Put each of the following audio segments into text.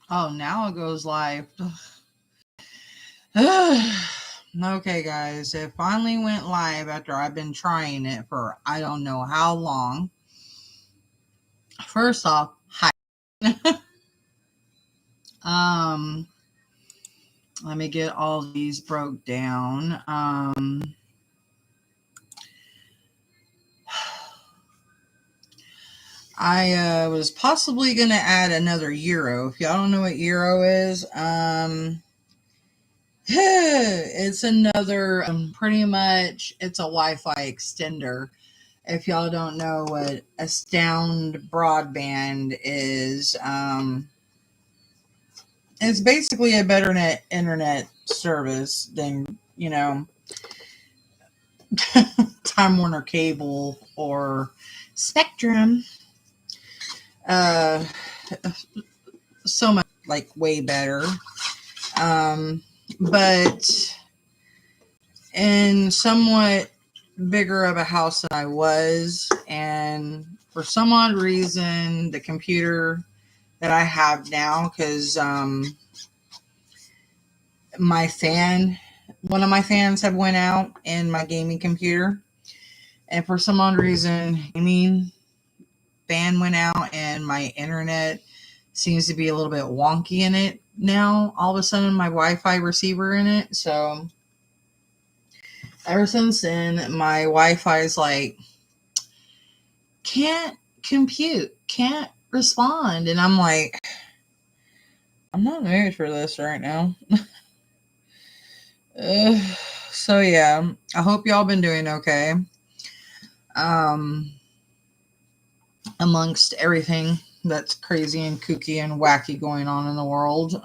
Oh, now it goes live. Okay, guys, it finally went live after I've been trying it for I don't know how long. First off, hi. um, Let me get all these broke down. I was possibly gonna add another eero. If y'all don't know what eero is, it's another pretty much it's a Wi-Fi extender. If y'all don't know what Astound broadband is, it's basically a better internet service than, Time Warner Cable or Spectrum. Uh, so much like way better. But in somewhat bigger of a house than I was, and for some odd reason, the computer that I have now, because one of my fans have went out in my gaming computer, and for some odd reason, fan went out, and my internet seems to be a little bit wonky in it now. All of a sudden, my Wi-Fi receiver in it, so ever since then, my Wi-Fi is like, can't compute, can't respond. And I'm like, I'm not in the mood for this right now. So yeah, I hope y'all been doing okay. Amongst everything that's crazy and kooky and wacky going on in the world.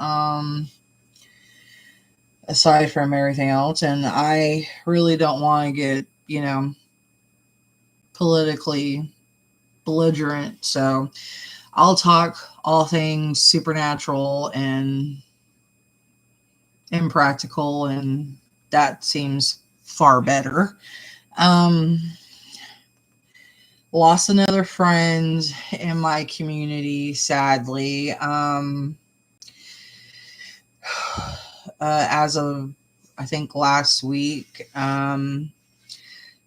Aside from everything else. And I really don't want to get, politically belligerent. So I'll talk all things supernatural and impractical, and that seems far better. Lost another friend in my community, sadly. As of, I think, last week.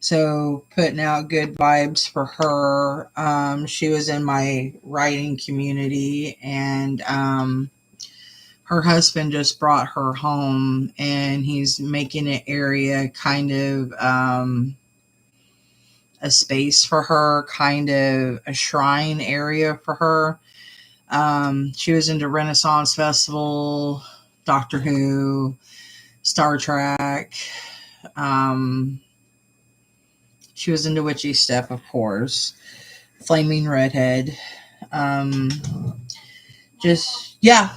So putting out good vibes for her. She was in my writing community, and her husband just brought her home, and he's making an area kind of a space for her, kind of a shrine area for her. She was into Renaissance Festival, Doctor Who, Star Trek. She was into witchy stuff, of course. Flaming redhead. Just, yeah.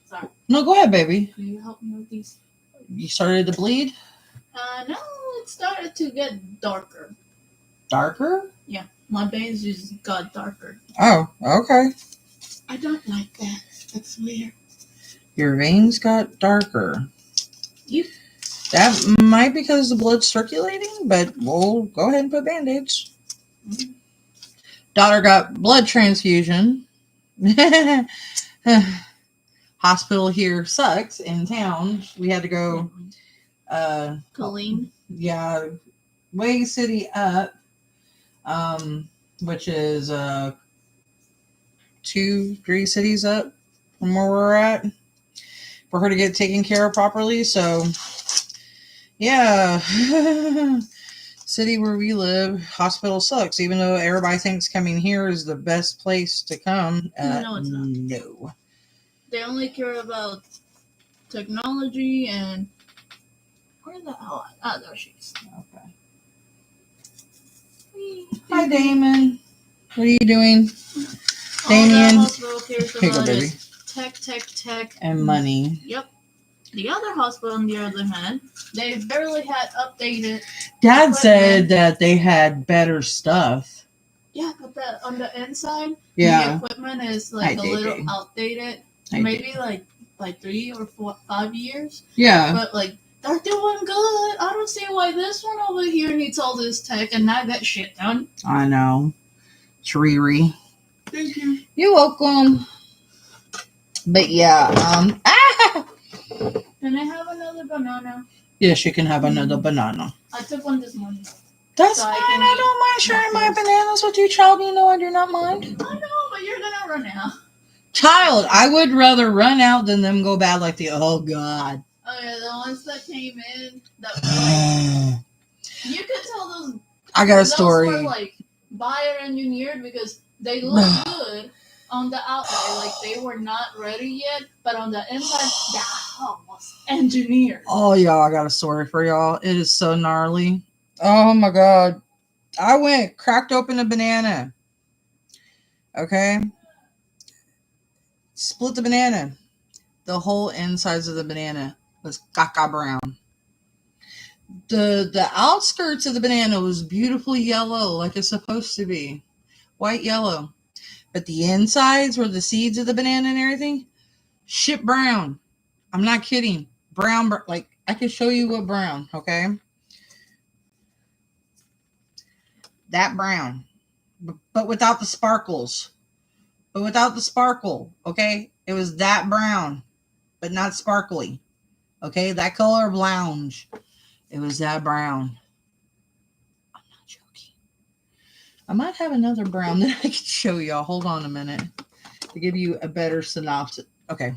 Sorry. No, go ahead, baby. Can you help me with these? You started to bleed? No, it started to get darker. Darker? Yeah, my veins just got darker. Oh, okay. I don't like that. That's weird. Your veins got darker. Yep. That might be because the blood's circulating, but we'll go ahead and put band-aids. Mm-hmm. Daughter got blood transfusion. Hospital here sucks in town. We had to go Colleen. Yeah, way city up, which is 2-3 cities up from where we're at, for her to get taken care of properly. So yeah. City where we live, hospital sucks, even though everybody thinks coming here is the best place to come. No, it's not. No. They only care about technology and... Where the hell? Oh, there she is. Okay. Hi, Damon. What are you doing? Damien. All the hospital cares about is tech. And money. Yep. The other hospital, on the other hand, they barely had updated. Dad said that they had better stuff. Yeah, but on the inside, the equipment is like a little outdated. Maybe like 3 or 5 years. Yeah. But like, they're doing good. I don't see why this one over here needs all this tech and not that shit done. I know. Tree. Thank you. You're welcome. But yeah, Can I have another banana? Yes, you can have another banana. I took one this morning. That's So fine. I I don't mind sharing my apples. bananas with you, child. You know I do not mind. I know, but you're gonna run out. Child, I would rather run out than them go bad like the, oh God. Oh yeah, the ones that came in that were like, you could tell those. I got a Those story. were like bio-engineered because they look good on the outside, like they were not ready yet, but on the inside, yeah, almost engineered. Oh, y'all, I got a story for y'all. It is so gnarly. Oh my God. I went, cracked open a banana. Okay. Split the banana. The whole insides of the banana was caca brown. The outskirts of the banana was beautifully yellow, like it's supposed to be. White yellow. But the insides were the seeds of the banana and everything. Shit brown. I'm not kidding. Brown, like I can show you what brown, okay? That brown. But without the sparkles. But without the sparkle, okay? It was that brown, but not sparkly. Okay? That color of lounge. It was that brown. I'm not joking. I might have another brown that I can show y'all. Hold on a minute to give you a better synopsis. Okay.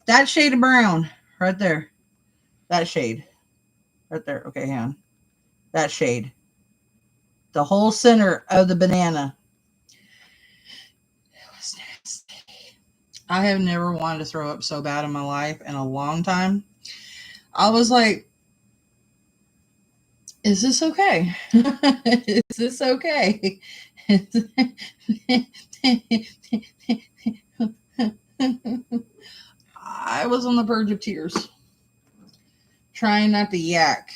That shade of brown right there. That shade right there. Okay, hang on. That shade. The whole center of the banana. It was nasty. I have never wanted to throw up so bad in my life in a long time. I was like, is this okay? Is this okay? I was on the verge of tears. Trying not to yak.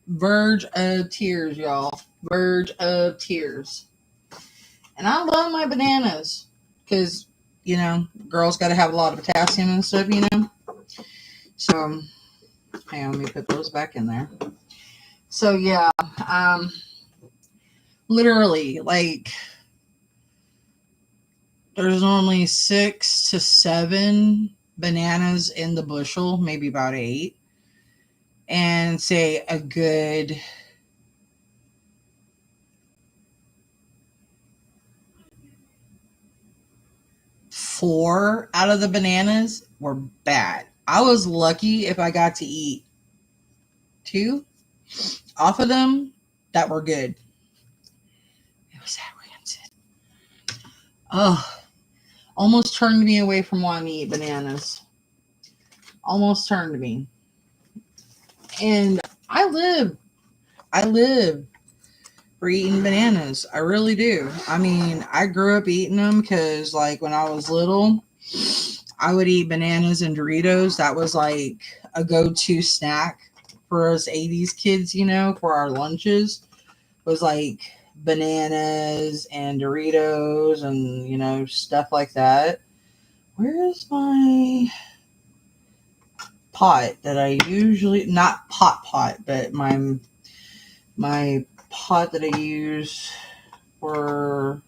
Verge of tears, y'all. Verge of tears. And I love my bananas because, you know, girls got to have a lot of potassium and stuff, you know. So, hang on, let me put those back in there. So, yeah, literally, like, there's normally 6 to 7 bananas in the bushel, maybe about 8. And say a good 4 out of the bananas were bad. I was lucky if I got to eat 2 off of them that were good. It was that rancid. Oh, almost turned me away from wanting to eat bananas. Almost turned me. And I live for eating bananas. I really do. I mean, I grew up eating them because, like, when I was little, I would eat bananas and Doritos. That was like a go-to snack for us 80s kids, you know, for our lunches. Was like bananas and Doritos and, you know, stuff like that. Where's my pot that I usually, not pot, but my pot that I use for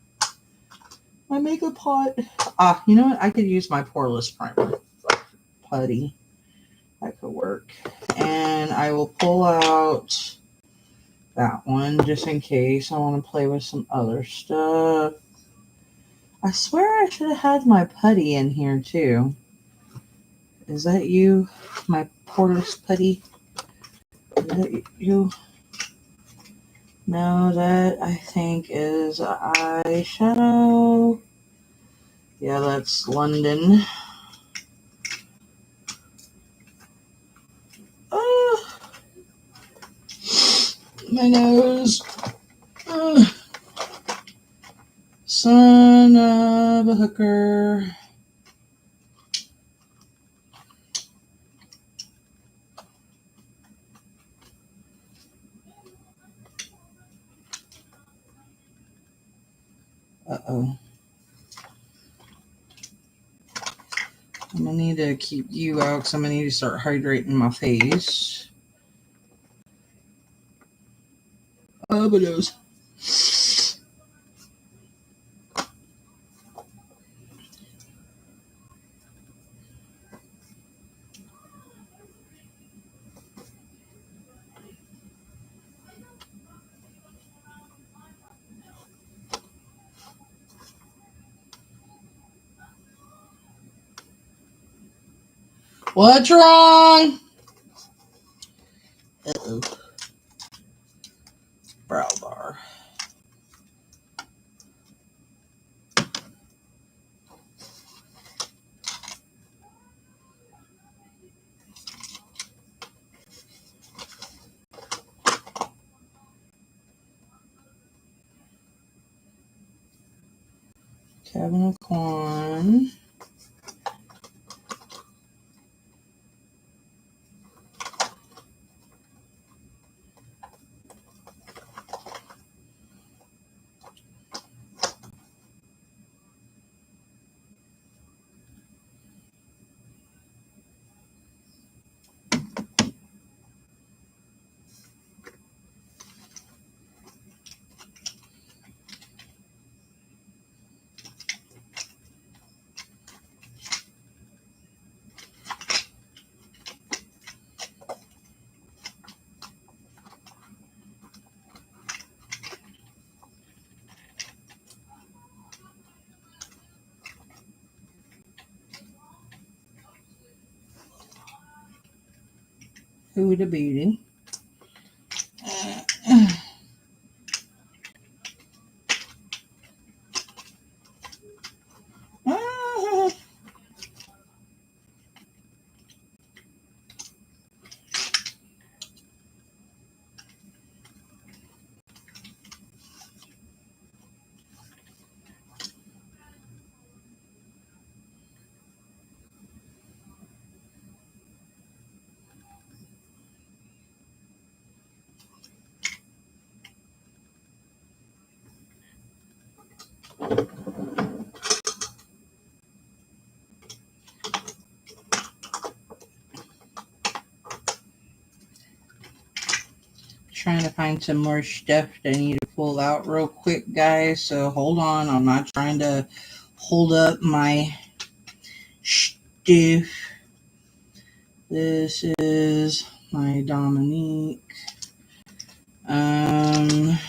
my makeup pot. You know what? I could use my poreless primer putty. That could work. And I will pull out that one just in case I want to play with some other stuff. I swear I should have had my putty in here too. Is that you? My poreless putty? Is that you? No, that I think is eyeshadow. Yeah, that's London. Oh, my nose. Oh, son of a hooker. Uh-oh. I'm gonna need to keep you out because I'm gonna need to start hydrating my face. Oh, but it was. What's wrong? Uh-oh. Brow bar. Cabin of corn. Who the beauty? Trying to find some more stuff that I need to pull out real quick, guys. So hold on. I'm not trying to hold up my stuff. This is my Dominique. Ah,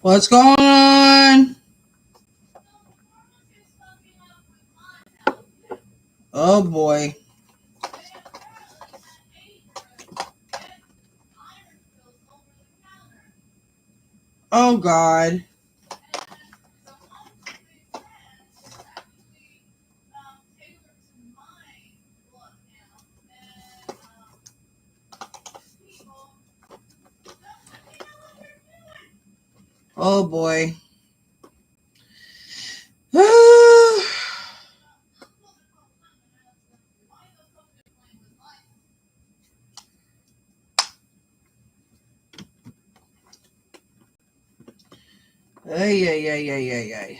what's going on? Oh boy. Oh God. Oh boy. Ay, ay, ay, ay, ay, ay.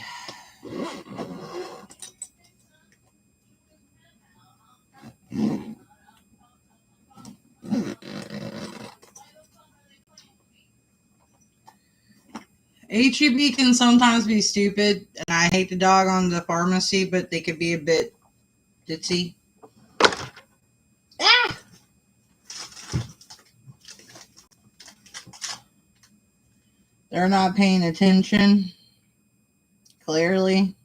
HEB can sometimes be stupid, and I hate to dog on the pharmacy, but they could be a bit ditzy. Ah! They're not paying attention, clearly.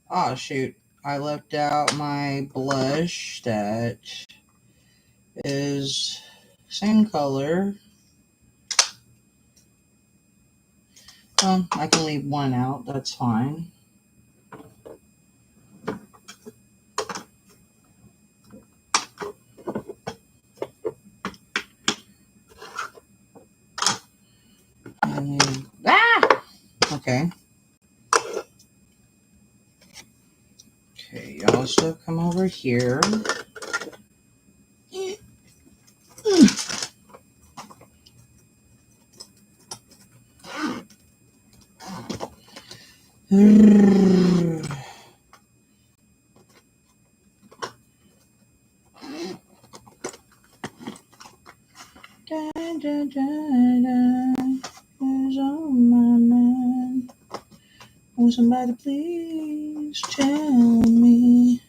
Oh, shoot. I left out my blush that is same color. I can leave one out. That's fine. Okay. Okay, y'all still come over here. Da, da, da, da, is on my mind. Will somebody please tell me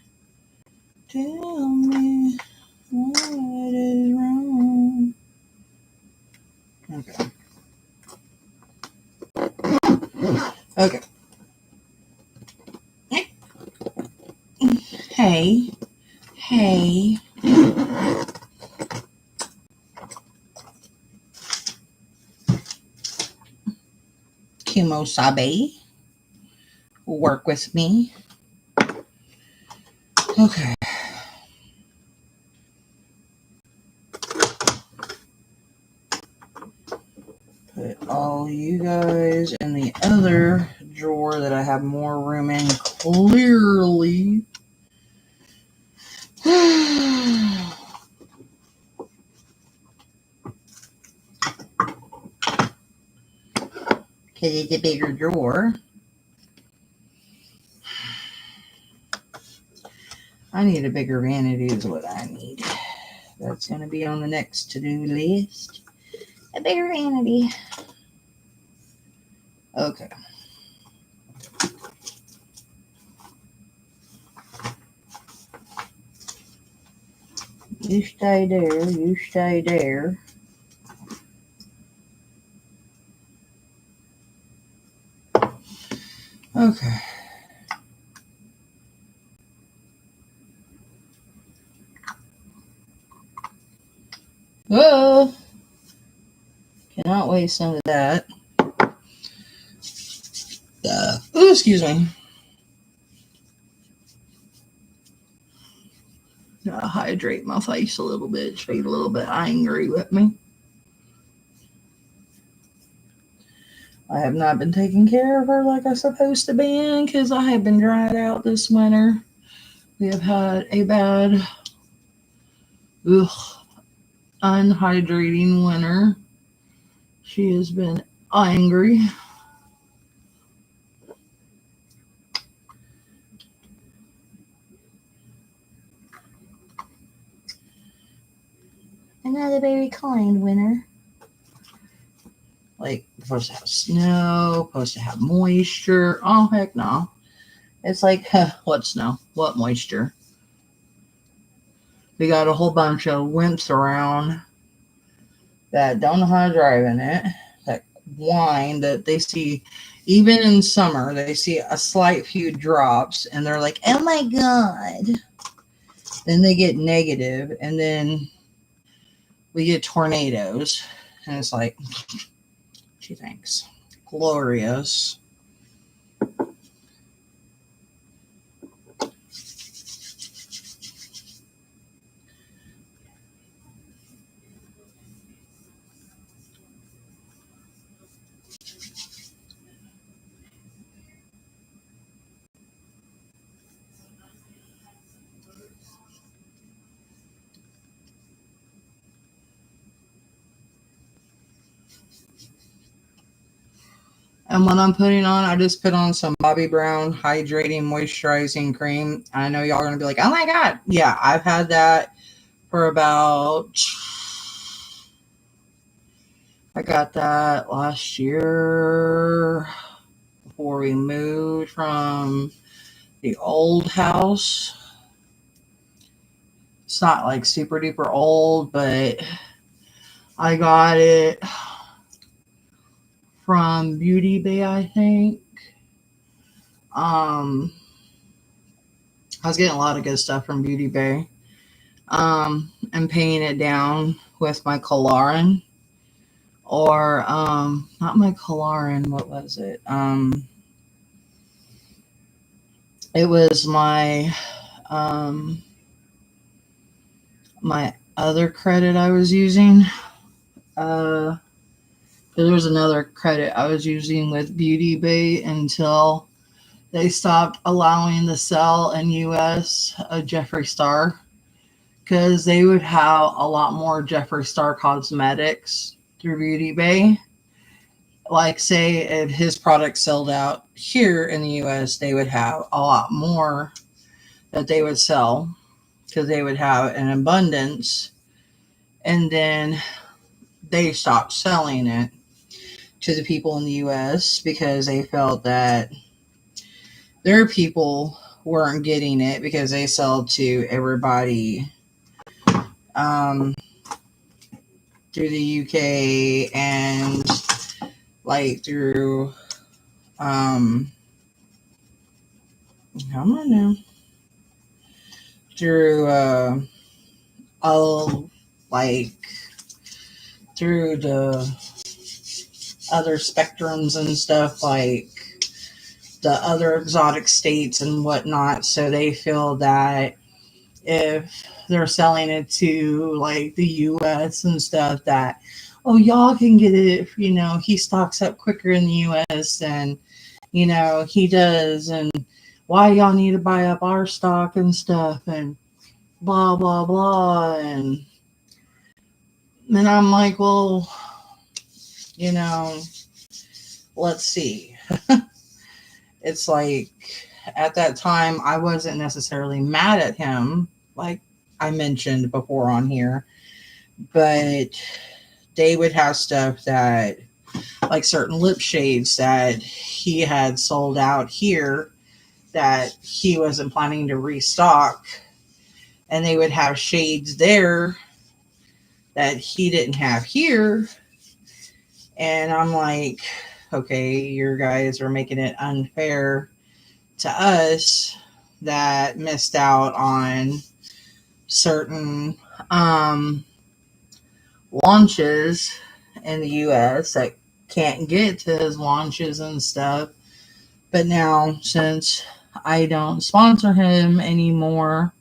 what is wrong? Okay. Okay. Hey. Hey. Kimosabe. Work with me. Okay. Put all you guys in the other drawer that I have more room in, clearly. Because it's a bigger drawer. I need a bigger vanity is what I need. That's going to be on the next to-do list. A bigger vanity. Okay. You stay there. You stay there. Okay. Oh, cannot waste some of that. Oh, excuse me. Gotta hydrate my face a little bit. She's a little bit angry with me. I have not been taking care of her like I'm supposed to be because I have been dried out this winter. We have had a bad, unhydrating winter. She has been angry. Another very kind winter. Like, supposed to have snow, supposed to have moisture. Oh, heck no. It's like, what snow? What moisture? We got a whole bunch of wimps around that don't know how to drive in it, that whine, that they see, even in summer, they see a slight few drops, and they're like, oh my God. Then they get negative, and then we get tornadoes, and it's like, she thinks, glorious. And what I'm putting on, I just put on some Bobbi Brown Hydrating Moisturizing Cream. I know y'all are going to be like, oh my God. Yeah, I've had that for about, I got that last year before we moved from the old house. It's not like super duper old, but I got it from Beauty Bay, I think. I was getting a lot of good stuff from Beauty Bay. And paying it down with my Coloran. Or not my Coloran, what was it? It was my my other credit I was using. There was another credit I was using with Beauty Bay until they stopped allowing the sell in US of Jeffree Star, because they would have a lot more Jeffree Star cosmetics through Beauty Bay. Like, say, if his product sold out here in the US, they would have a lot more that they would sell because they would have an abundance. And then they stopped selling it to the people in the US because they felt that their people weren't getting it because they sell to everybody through the UK and like through come on now, through oh, like through the other spectrums and stuff, like the other exotic states and whatnot. So they feel that if they're selling it to like the US and stuff, that, oh, y'all can get it if, he stocks up quicker in the US than, he does, and why y'all need to buy up our stock and stuff, and blah, blah, blah. And I'm like, well, let's see. It's like, at that time, I wasn't necessarily mad at him, like I mentioned before on here, but they would have stuff that, like certain lip shades that he had sold out here that he wasn't planning to restock, and they would have shades there that he didn't have here. And I'm like, okay, your guys are making it unfair to us that missed out on certain launches in the US that can't get to his launches and stuff. But now, since I don't sponsor him anymore,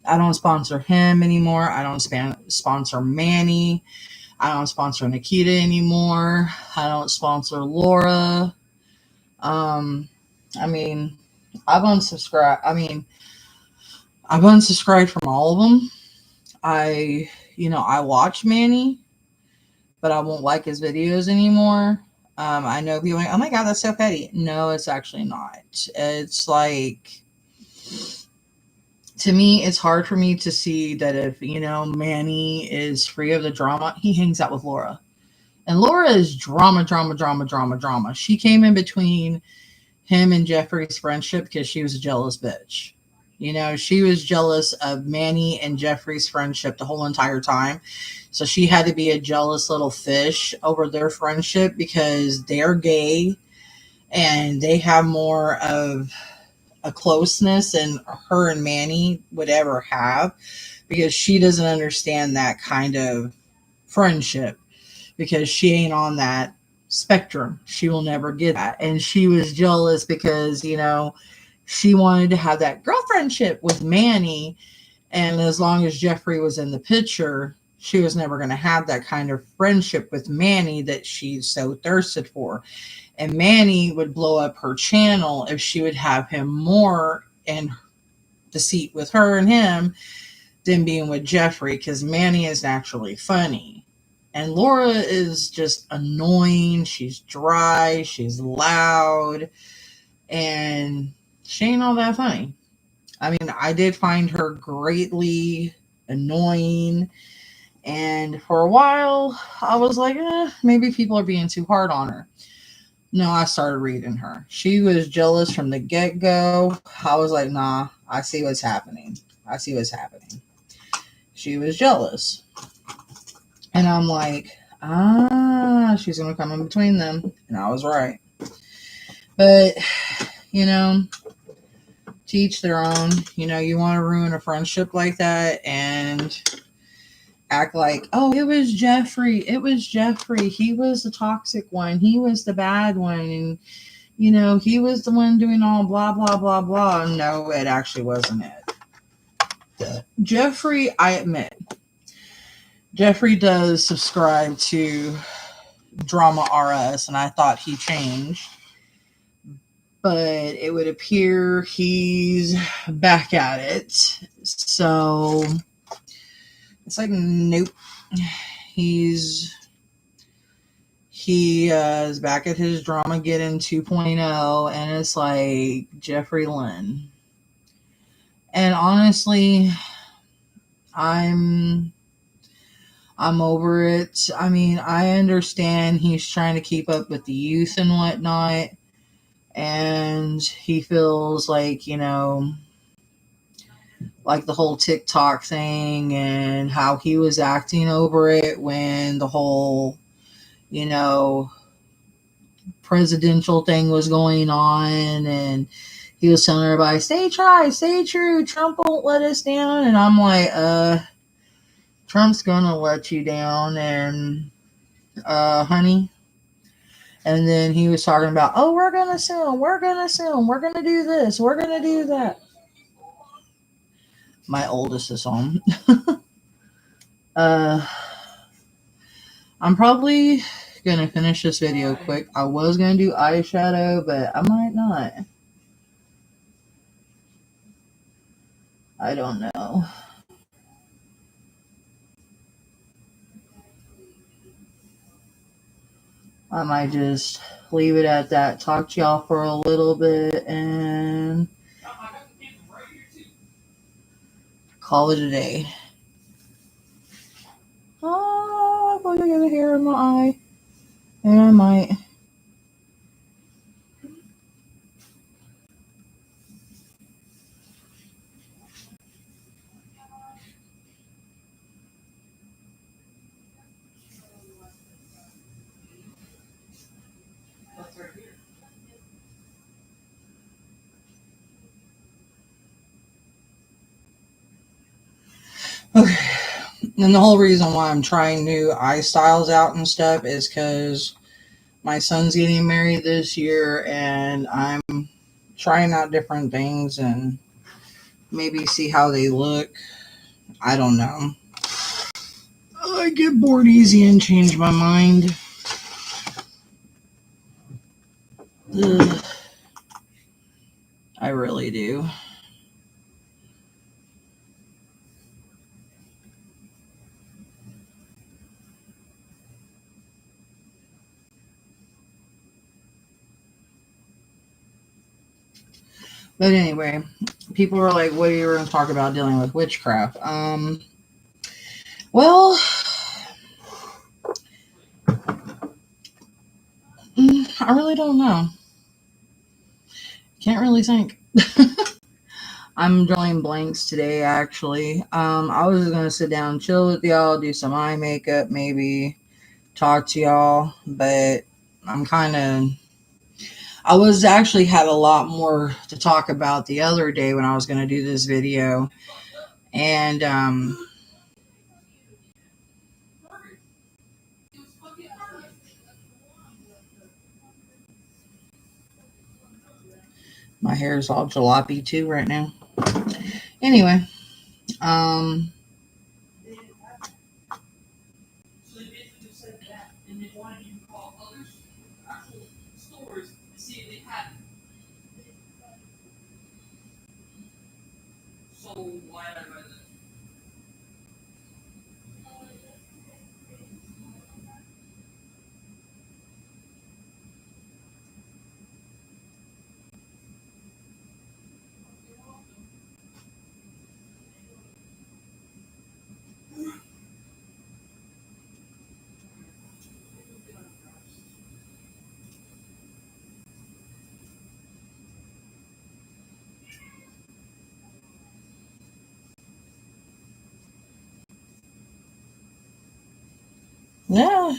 I don't sponsor Manny. I don't sponsor Nikita anymore. I don't sponsor Laura. I've unsubscribed from all of them. I watch Manny, but I won't like his videos anymore. I know people are like, oh my God, that's so petty. No, it's actually not. It's like, to me, it's hard for me to see that if, Manny is free of the drama, he hangs out with Laura. And Laura is drama, drama, drama, drama, drama. She came in between him and Jeffrey's friendship because she was a jealous bitch. She was jealous of Manny and Jeffrey's friendship the whole entire time. So she had to be a jealous little fish over their friendship because they're gay and they have more of a closeness than her and Manny would ever have, because she doesn't understand that kind of friendship because she ain't on that spectrum. She will never get that. And she was jealous because, she wanted to have that girlfriendship with Manny. And as long as Jeffrey was in the picture, she was never going to have that kind of friendship with Manny that she so thirsted for. And Manny would blow up her channel if she would have him more in the seat with her and him than being with Jeffrey, because Manny is naturally funny. And Laura is just annoying. She's dry. She's loud. And she ain't all that funny. I did find her greatly annoying. And for a while, I was like, maybe people are being too hard on her. No, I started reading her. She was jealous from the get-go. I was like, nah, I see what's happening. She was jealous. And I'm like, she's going to come in between them. And I was right. But, to each their own. You want to ruin a friendship like that and act like, oh, it was Jeffrey. He was the toxic one. He was the bad one. And, he was the one doing all blah, blah, blah, blah. No, it actually wasn't it. Jeffrey, I admit, Jeffrey does subscribe to Drama RS, and I thought he changed. But it would appear he's back at it. So it's like, nope. He is back at his Dramageddon 2.0, and it's like Jeffrey Lynn. And honestly, I'm over it. I mean, I understand he's trying to keep up with the youth and whatnot, and he feels like, like the whole TikTok thing and how he was acting over it when the whole, presidential thing was going on, and he was telling everybody, stay true, Trump won't let us down. And I'm like, Trump's gonna let you down, and honey. And then he was talking about, oh, we're gonna sue him, we're gonna do this, we're gonna do that. My oldest is home. I'm probably gonna finish this video quick. I was gonna do eyeshadow, but I might not. I don't know. I might just leave it at that. Talk to y'all for a little bit and call it a day. Oh, I'm gonna get a hair in my eye. And I might. Okay. And the whole reason why I'm trying new eye styles out and stuff is because my son's getting married this year, and I'm trying out different things and maybe see how they look. I don't know. I get bored easy and change my mind. Ugh. I really do. But anyway, people were like, what are you going to talk about dealing with witchcraft? Well, I really don't know. Can't really think. I'm drawing blanks today, actually. I was going to sit down and chill with y'all, do some eye makeup, maybe talk to y'all, but I'm kind of... I was actually had a lot more to talk about the other day when I was going to do this video. And, my hair is all jalopy too right now. Anyway, yeah.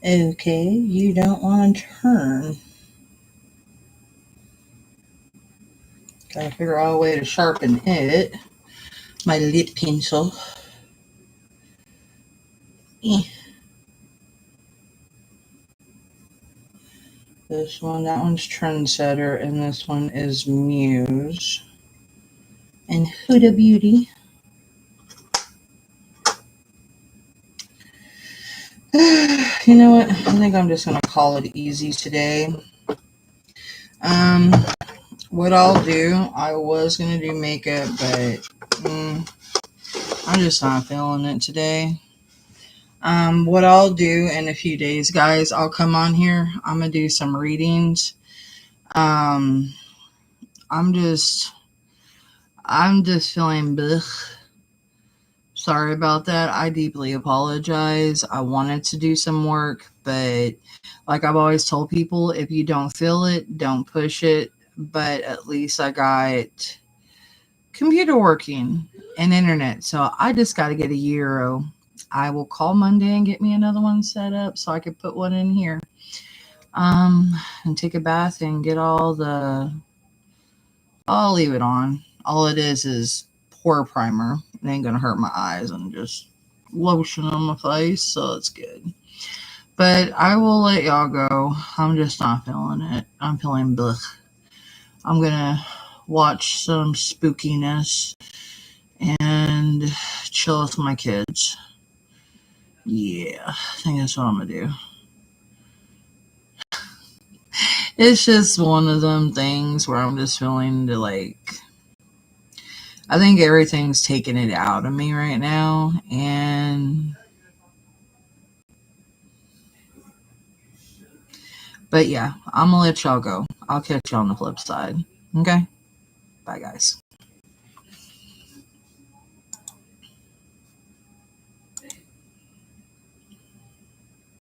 Okay, you don't want to turn. Gotta figure out a way to sharpen it. My lip pencil. this one. That one's Trendsetter, and this one is Muse. And Huda Beauty. You know what? I think I'm just gonna call it easy today. What I'll do, I was gonna do makeup, but I'm just not feeling it today. What I'll do in a few days, guys, I'll come on here. I'm gonna do some readings. I'm just feeling blech. Sorry about that. I deeply apologize. I wanted to do some work, but like I've always told people, if you don't feel it, don't push it. But at least I got computer working and internet. So I just got to get a eero. I will call Monday and get me another one set up so I could put one in here. And take a bath and get I'll leave it on. All it is pore primer. It ain't gonna hurt my eyes, and just lotion on my face, so it's good. But I will let y'all go. I'm just not feeling it. I'm feeling blech. I'm gonna watch some spookiness and chill with my kids. Yeah, I think that's what I'm gonna do. It's just one of them things where I'm just feeling to I think everything's taking it out of me right now, but yeah, I'm gonna let y'all go. I'll catch y'all on the flip side. Okay? Bye, guys.